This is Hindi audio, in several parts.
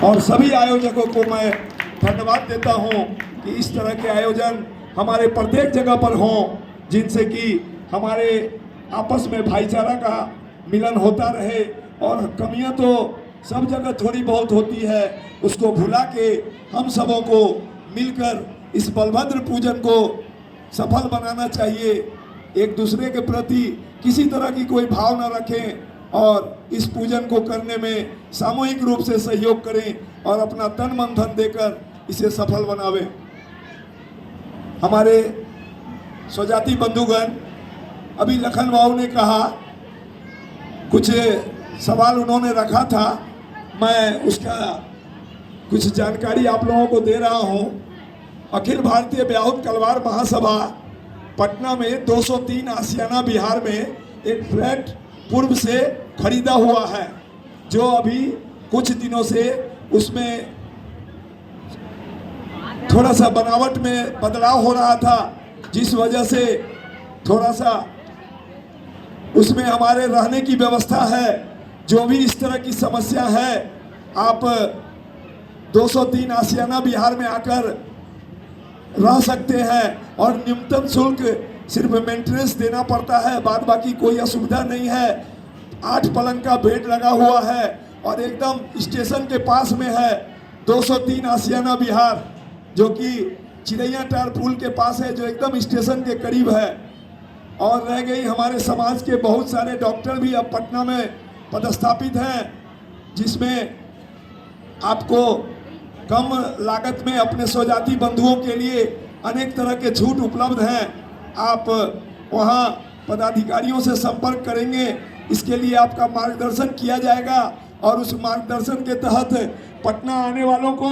और सभी आयोजकों को मैं धन्यवाद देता हूं कि इस तरह के आयोजन हमारे प्रत्येक जगह पर हों, जिनसे कि हमारे आपस में भाईचारा का मिलन होता रहे। और कमियां तो सब जगह थोड़ी बहुत होती है, उसको भुला के हम सबों को मिलकर इस बलभद्र पूजन को सफल बनाना चाहिए। एक दूसरे के प्रति किसी तरह की कोई भाव न रखें और इस पूजन को करने में सामूहिक रूप से सहयोग करें और अपना तन मन धन देकर इसे सफल बनावें। हमारे स्वजाति बंधुगण, अभी लखन बाबू ने कहा, कुछ सवाल उन्होंने रखा था, मैं उसका कुछ जानकारी आप लोगों को दे रहा हूं। अखिल भारतीय व्याहुत कलवार महासभा पटना में 203 आशियाना बिहार में एक फ्लैट पूर्व से खरीदा हुआ है, जो अभी कुछ दिनों से उसमें थोड़ा सा बनावट में बदलाव हो रहा था, जिस वजह से थोड़ा सा उसमें हमारे रहने की व्यवस्था है। जो भी इस तरह की समस्या है, आप 203 आशियाना बिहार में आकर रह सकते हैं और न्यूनतम शुल्क सिर्फ मेंटेनेंस देना पड़ता है, बाद बाकी कोई असुविधा नहीं है। 8 पलंग का बेड लगा हुआ है और एकदम स्टेशन के पास में है। 203 आशियाना बिहार, जो कि चिड़ैया टार पुल के पास है, जो एकदम स्टेशन के करीब है। और रह गई, हमारे समाज के बहुत सारे डॉक्टर भी अब पटना में पदस्थापित हैं, जिसमें आपको कम लागत में अपने स्वजाति बंधुओं के लिए अनेक तरह के छूट उपलब्ध हैं। आप वहां पदाधिकारियों से संपर्क करेंगे, इसके लिए आपका मार्गदर्शन किया जाएगा और उस मार्गदर्शन के तहत पटना आने वालों को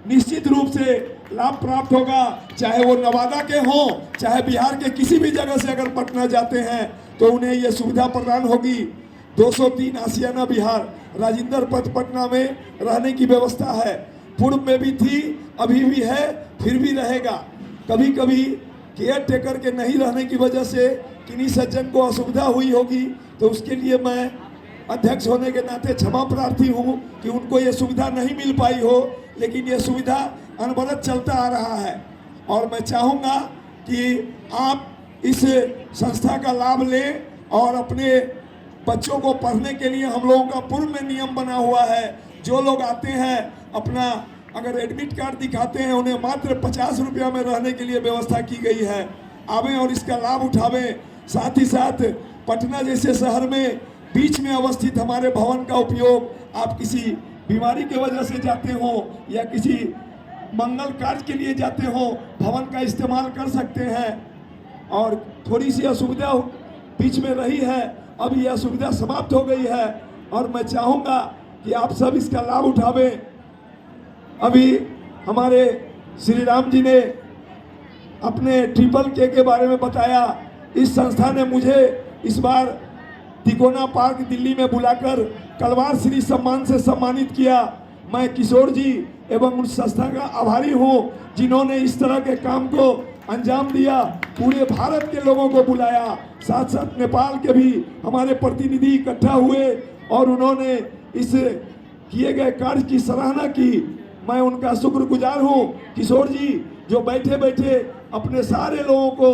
निश्चित रूप से लाभ प्राप्त होगा। चाहे वो नवादा के हों, चाहे बिहार के किसी भी जगह से अगर पटना जाते हैं तो उन्हें ये सुविधा प्रदान होगी। 203 आशियाना बिहार, राजेंद्र पथ, पटना में रहने की व्यवस्था है। पूर्व में भी थी, अभी भी है, फिर भी रहेगा। कभी कभी केयर टेकर के नहीं रहने की वजह से किन्हीं सज्जन को असुविधा हुई होगी, तो उसके लिए मैं अध्यक्ष होने के नाते क्षमा प्रार्थी हूँ कि उनको ये सुविधा नहीं मिल पाई हो, लेकिन ये सुविधा अनवरत चलता आ रहा है। और मैं चाहूँगा कि आप इस संस्था का लाभ लें और अपने बच्चों को पढ़ने के लिए हम लोगों का पूर्व में नियम बना हुआ है। जो लोग आते हैं अपना अगर एडमिट कार्ड दिखाते हैं, उन्हें मात्र 50 रुपया में रहने के लिए व्यवस्था की गई है। आवें और इसका लाभ उठावें। साथ ही साथ पटना जैसे शहर में बीच में अवस्थित हमारे भवन का उपयोग, आप किसी बीमारी की वजह से जाते हो या किसी मंगल कार्य के लिए जाते हो, भवन का इस्तेमाल कर सकते हैं। और थोड़ी सी असुविधा बीच में रही है, अब यह असुविधा समाप्त हो गई है और मैं चाहूँगा कि आप सब इसका लाभ उठावें। अभी हमारे श्री राम जी ने अपने ट्रिपल के बारे में बताया। इस संस्था ने मुझे इस बार तिकोना पार्क दिल्ली में बुलाकर कलवार श्री सम्मान से सम्मानित किया। मैं किशोर जी एवं उस संस्था का आभारी हूँ, जिन्होंने इस तरह के काम को अंजाम दिया। पूरे भारत के लोगों को बुलाया, साथ साथ नेपाल के भी हमारे प्रतिनिधि इकट्ठा हुए और उन्होंने इस किए गए कार्य की सराहना की। मैं उनका शुक्रगुजार हूँ। किशोर जी जो बैठे बैठे अपने सारे लोगों को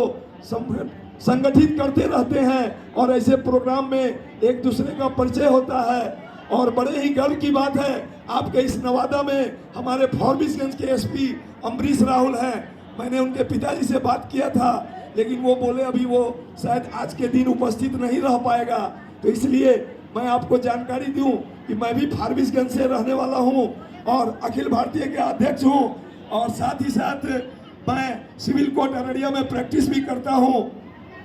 संगठित करते रहते हैं और ऐसे प्रोग्राम में एक दूसरे का परिचय होता है। और बड़े ही गर्व की बात है, आपके इस नवादा में हमारे फॉरबिसगंज के एसपी अम्बरीश राहुल हैं। मैंने उनके पिताजी से बात किया था, लेकिन वो बोले अभी वो शायद आज के दिन उपस्थित नहीं रह पाएगा। तो इसलिए मैं आपको जानकारी दूं कि मैं भी फॉरबिसगंज से रहने वाला हूं और अखिल भारतीय के अध्यक्ष हूं। और साथ ही साथ मैं सिविल कोर्ट अररिया में प्रैक्टिस भी करता हूं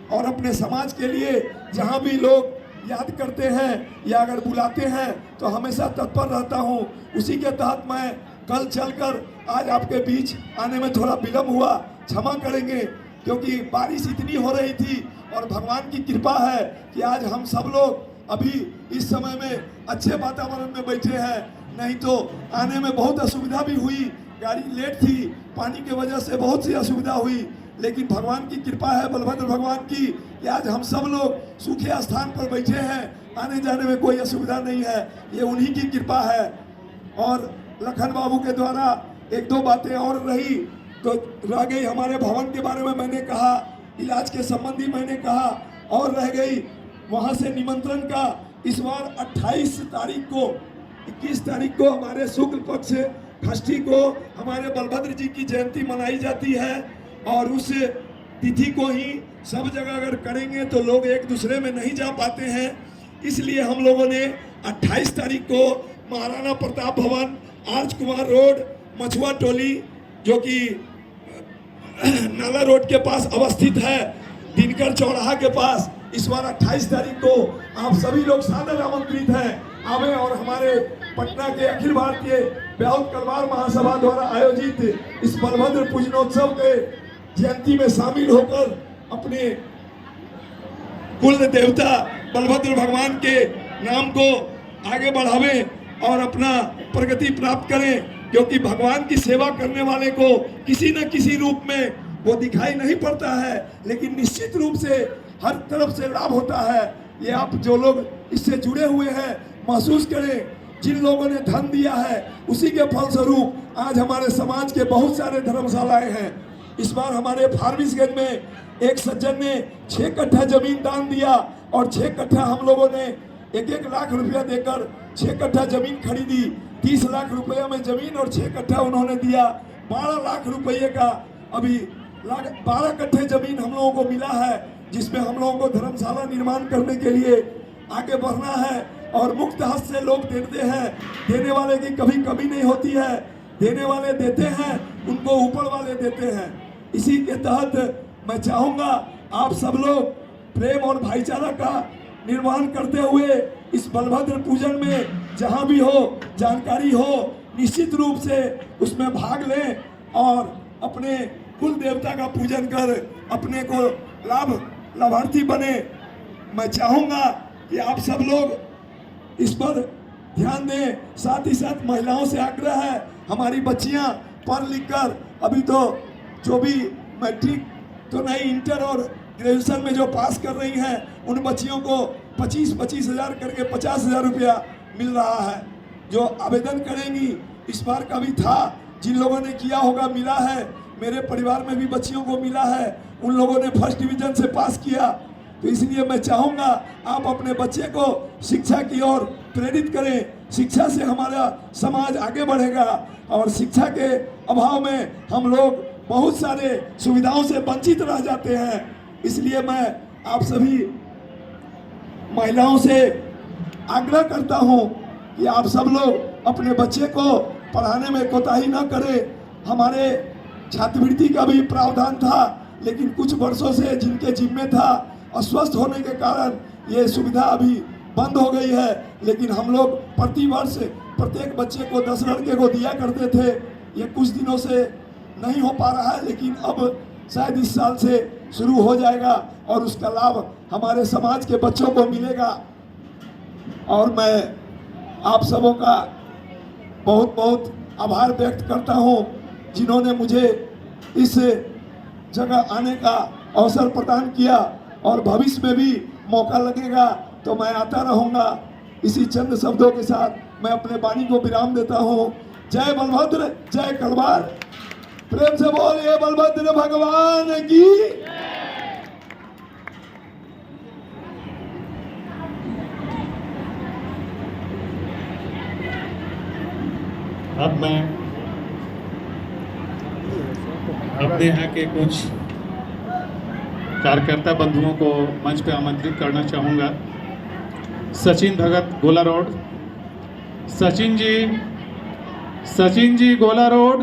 और अपने समाज के लिए जहां भी लोग याद करते हैं या अगर बुलाते हैं तो हमेशा तत्पर रहता हूं। उसी के तहत मैं कल चलकर आज आपके बीच आने में थोड़ा विलम्ब हुआ, क्षमा करेंगे, क्योंकि बारिश इतनी हो रही थी और भगवान की कृपा है कि आज हम सब लोग अभी इस समय में अच्छे वातावरण में बैठे हैं। नहीं तो आने में बहुत असुविधा भी हुई, गाड़ी लेट थी, पानी की वजह से बहुत सी असुविधा हुई, लेकिन भगवान की कृपा है, बलभद्र भगवान की, कि आज हम सब लोग सूखे स्थान पर बैठे हैं, आने जाने में कोई असुविधा नहीं है। ये उन्हीं की कृपा है। और लखन बाबू के द्वारा एक दो बातें और रही तो रह गई। हमारे भवन के बारे में मैंने कहा, इलाज के संबंधी मैंने कहा, और रह गई वहाँ से निमंत्रण का। इस बार 28 तारीख को 21 तारीख को हमारे शुक्ल पक्ष षष्ठी को हमारे बलभद्र जी की जयंती मनाई जाती है, और उस तिथि को ही सब जगह अगर करेंगे तो लोग एक दूसरे में नहीं जा पाते हैं। इसलिए हम लोगों ने 28 तारीख को महाराणा प्रताप भवन, आर्च कुमार रोड, मछुआ टोली, जो कि नाला रोड के पास अवस्थित है, दिनकर चौराहा के पास, इस बार 28 तारीख को आप सभी लोग सादर आमंत्रित हैं। आवे और हमारे पटना के अखिल भारतीय ब्याहुत कलवार महासभा द्वारा आयोजित इस बलभद्र पूजनोत्सव के जयंती में शामिल होकर अपने कुल देवता बलभद्र भगवान के नाम को आगे बढ़ावें और अपना प्रगति प्राप्त करें। क्योंकि भगवान की सेवा करने वाले को किसी न किसी रूप में वो दिखाई नहीं पड़ता है, लेकिन निश्चित रूप से हर तरफ से लाभ होता है। ये आप जो लोग इससे जुड़े हुए हैं महसूस करें। जिन लोगों ने धन दिया है उसी के फलस्वरूप आज हमारे समाज के बहुत सारे धर्मशालाएं हैं। इस बार हमारे फारबिसगंज में एक सज्जन ने 6 कट्ठा जमीन दान दिया, और 6 कट्ठा हम लोगों ने 1-1 लाख रुपया देकर 6 कट्ठा जमीन खरीदी। 30 लाख रुपया में जमीन और 6 कट्ठा उन्होंने दिया। 12 लाख रुपये का अभी 12 कट्ठे जमीन हम लोगों को मिला है, जिसमें हम लोगों को धर्मशाला निर्माण करने के लिए आगे बढ़ना है। और मुक्त हस्त से लोग देते हैं, देने वाले की कभी कमी नहीं होती है। देने वाले देते हैं, उनको ऊपर वाले देते हैं। इसी के तहत मैं चाहूँगा आप सब लोग प्रेम और भाईचारा का निर्माण करते हुए इस बलभद्र पूजन में जहाँ भी हो, जानकारी हो, निश्चित रूप से उसमें भाग लें और अपने कुल देवता का पूजन कर अपने को लाभार्थी बने। मैं चाहूँगा कि आप सब लोग इस पर ध्यान दें। साथ ही साथ महिलाओं से आग्रह है, हमारी बच्चियां पढ़ लिख कर अभी तो जो भी मैट्रिक तो नहीं, इंटर और ग्रेजुएशन में जो पास कर रही हैं, उन बच्चियों को 25-25 हज़ार करके 50,000 रुपया मिल रहा है। जो आवेदन करेंगी, इस बार का भी था, जिन लोगों ने किया होगा मिला है। मेरे परिवार में भी बच्चियों को मिला है, उन लोगों ने फर्स्ट डिवीजन से पास किया। तो इसलिए मैं चाहूँगा आप अपने बच्चे को शिक्षा की ओर प्रेरित करें। शिक्षा से हमारा समाज आगे बढ़ेगा, और शिक्षा के अभाव में हम लोग बहुत सारे सुविधाओं से वंचित रह जाते हैं। इसलिए मैं आप सभी महिलाओं से आग्रह करता हूँ कि आप सब लोग अपने बच्चे को पढ़ाने में कोताही न करें। हमारे छात्रवृत्ति का भी प्रावधान था, लेकिन कुछ वर्षों से जिनके जिम्मे था, अस्वस्थ होने के कारण ये सुविधा अभी बंद हो गई है। लेकिन हम लोग प्रति वर्ष प्रत्येक बच्चे को 10 लड़के को दिया करते थे। ये कुछ दिनों से नहीं हो पा रहा है, लेकिन अब शायद इस साल से शुरू हो जाएगा और उसका लाभ हमारे समाज के बच्चों को मिलेगा। और मैं आप सबों का बहुत बहुत आभार व्यक्त करता हूँ, जिन्होंने मुझे इस जगह आने का अवसर प्रदान किया, और भविष्य में भी मौका लगेगा तो मैं आता रहूँगा। इसी चंद शब्दों के साथ मैं अपने वाणी को विराम देता हूँ। जय बलभद्र, जय कलवार। प्रेम से बोलिए बलभद्र भगवान की। अब मैं अपने यहाँ के कुछ कार्यकर्ता बंधुओं को मंच पे आमंत्रित करना चाहूँगा। सचिन भगत, गोला रोड। सचिन जी गोला रोड,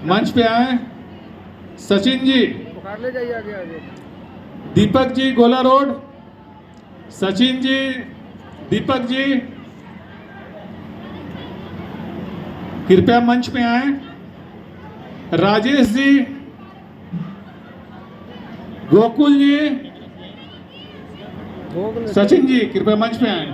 मंच पे आए। सचिन जी, ले जाइए आगे आगे। दीपक जी गोला रोड। सचिन जी, दीपक जी कृपया मंच पे आए। राजेश जी, गोकुल जी, सचिन जी कृपया मंच पे आए।